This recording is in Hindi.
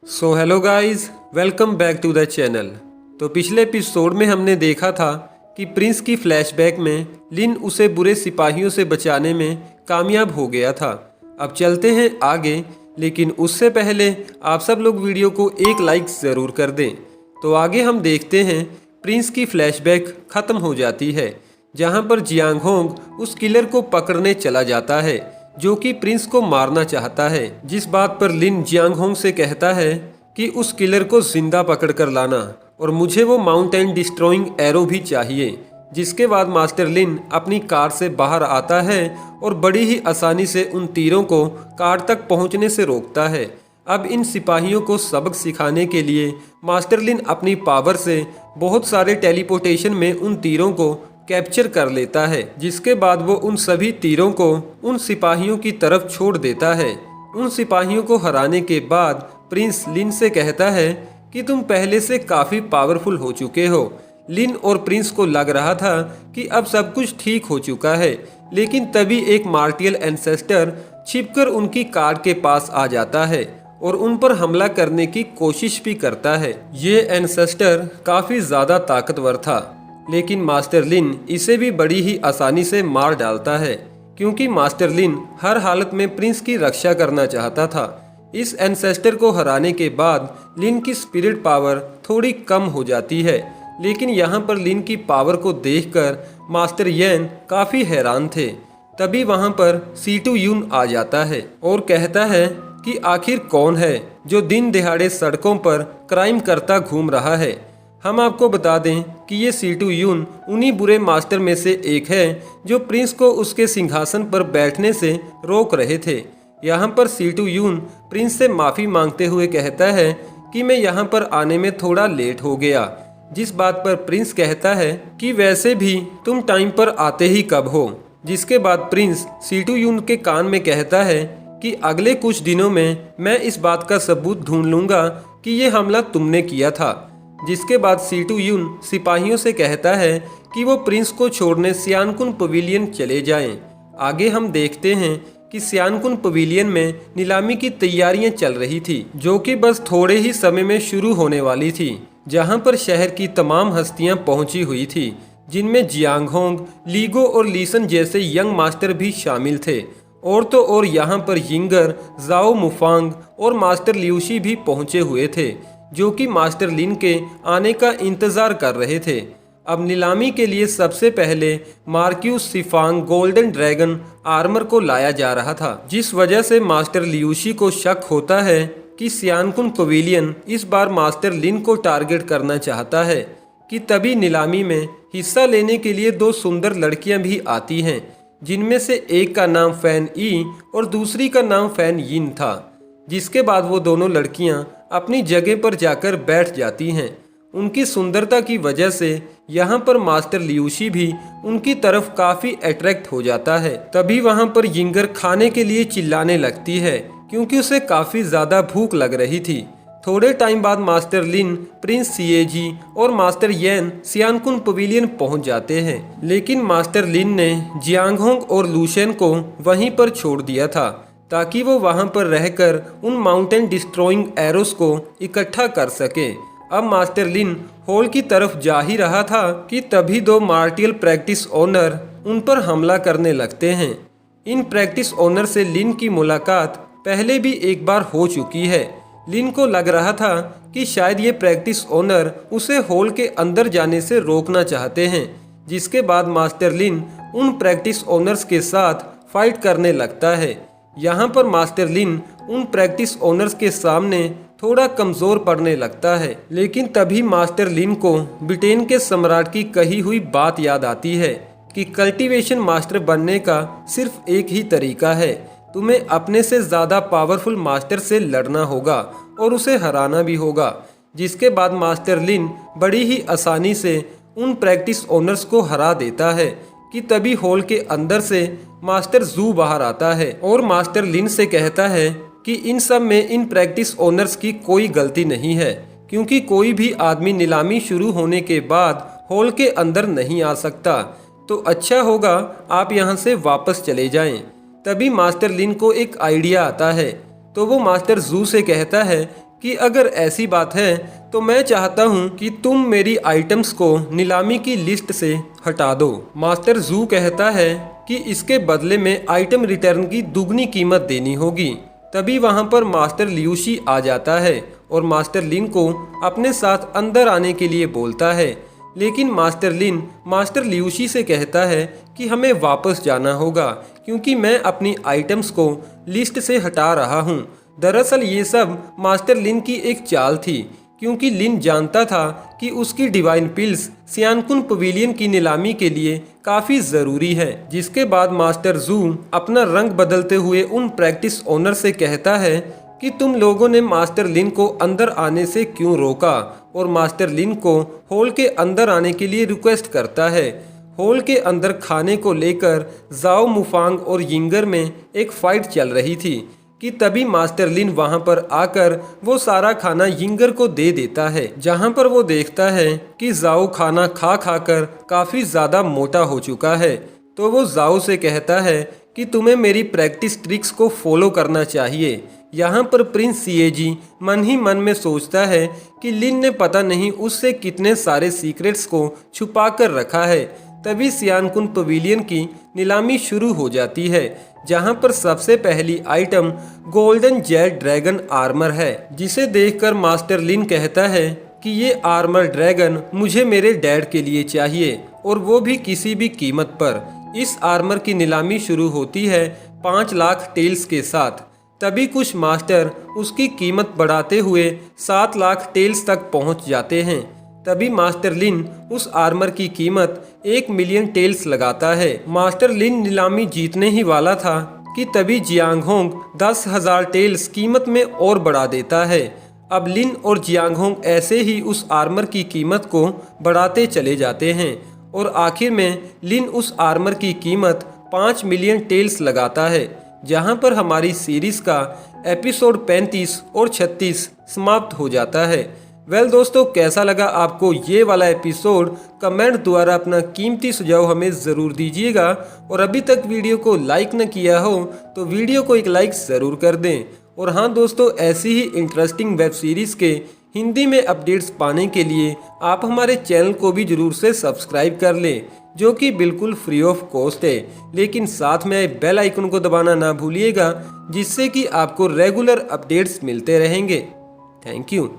So hello guys, welcome back to the channel. तो पिछले एपिसोड में हमने देखा था कि प्रिंस की फ्लैशबैक में लिन उसे बुरे सिपाहियों से बचाने में कामयाब हो गया था। अब चलते हैं आगे, लेकिन उससे पहले आप सब लोग वीडियो को एक लाइक ज़रूर कर दें। तो आगे हम देखते हैं प्रिंस की फ्लैशबैक ख़त्म हो जाती है, जहां पर जियांग होंग उस किलर को पकड़ने चला जाता है जो कि प्रिंस को मारना चाहता है। जिस बात पर लिन जियांग होंग से कहता है कि उस किलर को जिंदा पकड़ कर लाना और मुझे वो माउंटेन डिस्ट्रॉइंग एरो भी चाहिए। जिसके बाद मास्टर लिन अपनी कार से बाहर आता है और बड़ी ही आसानी से उन तीरों को कार तक पहुंचने से रोकता है। अब इन सिपाहियों को सबक सिखाने के लिए मास्टर लिन अपनी पावर से बहुत सारे टेलीपोर्टेशन में उन तीरों को कैप्चर कर लेता है। जिसके बाद वो उन सभी तीरों को उन सिपाहियों की तरफ छोड़ देता है। उन सिपाहियों को हराने के बाद प्रिंस लिन से कहता है कि तुम पहले से काफ़ी पावरफुल हो चुके हो। लिन और प्रिंस को लग रहा था कि अब सब कुछ ठीक हो चुका है, लेकिन तभी एक मार्टियल एंसेस्टर छिपकर उनकी कार के पास आ जाता है और उन पर हमला करने की कोशिश भी करता है। ये एंसेस्टर काफ़ी ज़्यादा ताकतवर था, लेकिन मास्टर लिन इसे भी बड़ी ही आसानी से मार डालता है, क्योंकि मास्टर लिन हर हालत में प्रिंस की रक्षा करना चाहता था। इस एंसेस्टर को हराने के बाद लिन की स्पिरिट पावर थोड़ी कम हो जाती है, लेकिन यहाँ पर लिन की पावर को देखकर मास्टर येन काफ़ी हैरान थे। तभी वहाँ पर सीटू यून आ जाता है और कहता है कि आखिर कौन है जो दिन दिहाड़े सड़कों पर क्राइम करता घूम रहा है। हम आपको बता दें कि ये सीटू यून उन्हीं बुरे मास्टर में से एक है जो प्रिंस को उसके सिंहासन पर बैठने से रोक रहे थे। यहाँ पर सीटू यून प्रिंस से माफ़ी मांगते हुए कहता है कि मैं यहाँ पर आने में थोड़ा लेट हो गया। जिस बात पर प्रिंस कहता है कि वैसे भी तुम टाइम पर आते ही कब हो। जिसके बाद प्रिंस सीटू यून के कान में कहता है कि अगले कुछ दिनों में मैं इस बात का सबूत ढूंढ लूँगा कि ये हमला तुमने किया था। जिसके बाद सीटू यून सिपाहियों से कहता है कि वो प्रिंस को छोड़ने सियानकुन पवेलियन चले जाएं। आगे हम देखते हैं कि सियानकुन पवेलियन में नीलामी की तैयारियां चल रही थी, जो कि बस थोड़े ही समय में शुरू होने वाली थी। जहां पर शहर की तमाम हस्तियां पहुंची हुई थी, जिनमें जियांग होंग, लीगो और लीसन जैसे यंग मास्टर भी शामिल थे। और तो और यहाँ पर यिंगर, जाओ मुफांग और मास्टर लियूशी भी पहुंचे हुए थे, जो कि मास्टर लिन के आने का इंतज़ार कर रहे थे। अब नीलामी के लिए सबसे पहले मार्क्यूस सिफांग गोल्डन ड्रैगन आर्मर को लाया जा रहा था, जिस वजह से मास्टर लियूशी को शक होता है कि सियानकुन पवेलियन इस बार मास्टर लिन को टारगेट करना चाहता है। कि तभी नीलामी में हिस्सा लेने के लिए दो सुंदर लड़कियां भी आती हैं, जिनमें से एक का नाम फैन ई और दूसरी का नाम फैन यिन था। जिसके बाद वो दोनों लड़कियां अपनी जगह पर जाकर बैठ जाती हैं। उनकी सुंदरता की वजह से यहाँ पर मास्टर लियूशी भी उनकी तरफ काफ़ी अट्रैक्ट हो जाता है। तभी वहाँ पर यिंगर खाने के लिए चिल्लाने लगती है, क्योंकि उसे काफ़ी ज़्यादा भूख लग रही थी। थोड़े टाइम बाद मास्टर लिन, प्रिंस सिएजी और मास्टर येन सियानकुन पवेलियन पहुंच जाते हैं, लेकिन मास्टर लिन ने जियांग होंग और लूशेन को वहीं पर छोड़ दिया था, ताकि वो वहां पर रहकर उन माउंटेन डिस्ट्रॉइंग एरोस को इकट्ठा कर सके। अब मास्टर लिन हॉल की तरफ जा ही रहा था कि तभी दो मार्टियल प्रैक्टिस ओनर उन पर हमला करने लगते हैं। इन प्रैक्टिस ओनर से लिन की मुलाकात पहले भी एक बार हो चुकी है। लिन को लग रहा था कि शायद ये प्रैक्टिस ओनर उसे हॉल के अंदर जाने से रोकना चाहते हैं। जिसके बाद मास्टर लिन उन प्रैक्टिस ओनर्स के साथ फाइट करने लगता है। यहाँ पर मास्टर लिन उन प्रैक्टिस ओनर्स के सामने थोड़ा कमज़ोर पड़ने लगता है, लेकिन तभी मास्टर लिन को ब्रिटेन के सम्राट की कही हुई बात याद आती है कि कल्टीवेशन मास्टर बनने का सिर्फ एक ही तरीका है, तुम्हें अपने से ज़्यादा पावरफुल मास्टर से लड़ना होगा और उसे हराना भी होगा। जिसके बाद मास्टर लिन बड़ी ही आसानी से उन प्रैक्टिस ओनर्स को हरा देता है। कि तभी हॉल के अंदर से मास्टर जू बाहर आता है और मास्टर लिन से कहता है कि इन सब में इन प्रैक्टिस ओनर्स की कोई गलती नहीं है, क्योंकि कोई भी आदमी नीलामी शुरू होने के बाद हॉल के अंदर नहीं आ सकता, तो अच्छा होगा आप यहाँ से वापस चले जाएं। तभी मास्टर लिन को एक आइडिया आता है, तो वो मास्टर जू से कहता है कि अगर ऐसी बात है तो मैं चाहता हूँ कि तुम मेरी आइटम्स को नीलामी की लिस्ट से हटा दो। मास्टर जू कहता है कि इसके बदले में आइटम रिटर्न की दुगनी कीमत देनी होगी। तभी वहाँ पर मास्टर लियूशी आ जाता है और मास्टर लिन को अपने साथ अंदर आने के लिए बोलता है, लेकिन मास्टर लिन मास्टर लियूशी से कहता है कि हमें वापस जाना होगा क्योंकि मैं अपनी आइटम्स को लिस्ट से हटा रहा हूँ। दरअसल ये सब मास्टर लिन की एक चाल थी, क्योंकि लिन जानता था कि उसकी डिवाइन पिल्स सियानकुन पवेलियन की नीलामी के लिए काफ़ी ज़रूरी है। जिसके बाद मास्टर जू अपना रंग बदलते हुए उन प्रैक्टिस ओनर से कहता है कि तुम लोगों ने मास्टर लिन को अंदर आने से क्यों रोका, और मास्टर लिन को हॉल के अंदर आने के लिए रिक्वेस्ट करता है। हॉल के अंदर खाने को लेकर जाओ मुफांग और यिंगर में एक फाइट चल रही थी कि तभी मास्टर लिन वहां पर आकर वो सारा खाना यिंगर को दे देता है, जहां पर वो देखता है कि जाओ खाना खा खाकर काफ़ी ज़्यादा मोटा हो चुका है। तो वो जाओ से कहता है कि तुम्हें मेरी प्रैक्टिस ट्रिक्स को फॉलो करना चाहिए। यहाँ पर प्रिंस सीएजी मन ही मन में सोचता है कि लिन ने पता नहीं उससे कितने सारे सीक्रेट्स को छुपा कर रखा है। तभी सियानकुन पवेलियन की नीलामी शुरू हो जाती है, जहां पर सबसे पहली item golden Z dragon armour है, जिसे देखकर मास्टर लिन कहता है कि ये आर्मर ड्रैगन मुझे मेरे डैड के लिए चाहिए, और वो भी किसी भी कीमत पर। इस आर्मर की नीलामी शुरू होती है 5 लाख टेल्स के साथ। तभी कुछ मास्टर उसकी कीमत बढ़ाते हुए 7 लाख टेल्स तक पहुंच जाते हैं। तभी मास्टर लिन उस आर्मर की कीमत 1 मिलियन टेल्स लगाता है। मास्टर लिन नीलामी जीतने ही वाला था कि तभी जियांग होंग 10,000 टेल्स कीमत में और बढ़ा देता है। अब लिन और जियांग होंग ऐसे ही उस आर्मर की कीमत को बढ़ाते चले जाते हैं, और आखिर में लिन उस आर्मर की कीमत 5 मिलियन टेल्स लगाता है, जहां पर हमारी सीरीज का एपिसोड 35 और 36 समाप्त हो जाता है। वेल दोस्तों, कैसा लगा आपको ये वाला एपिसोड? कमेंट द्वारा अपना कीमती सुझाव हमें ज़रूर दीजिएगा, और अभी तक वीडियो को लाइक न किया हो तो वीडियो को एक लाइक ज़रूर कर दें। और हाँ दोस्तों, ऐसी ही इंटरेस्टिंग वेब सीरीज़ के हिंदी में अपडेट्स पाने के लिए आप हमारे चैनल को भी ज़रूर से सब्सक्राइब कर लें, जो कि बिल्कुल फ्री ऑफ कॉस्ट है। लेकिन साथ में बेल आइकन को दबाना ना भूलिएगा, जिससे कि आपको रेगुलर अपडेट्स मिलते रहेंगे। Thank you.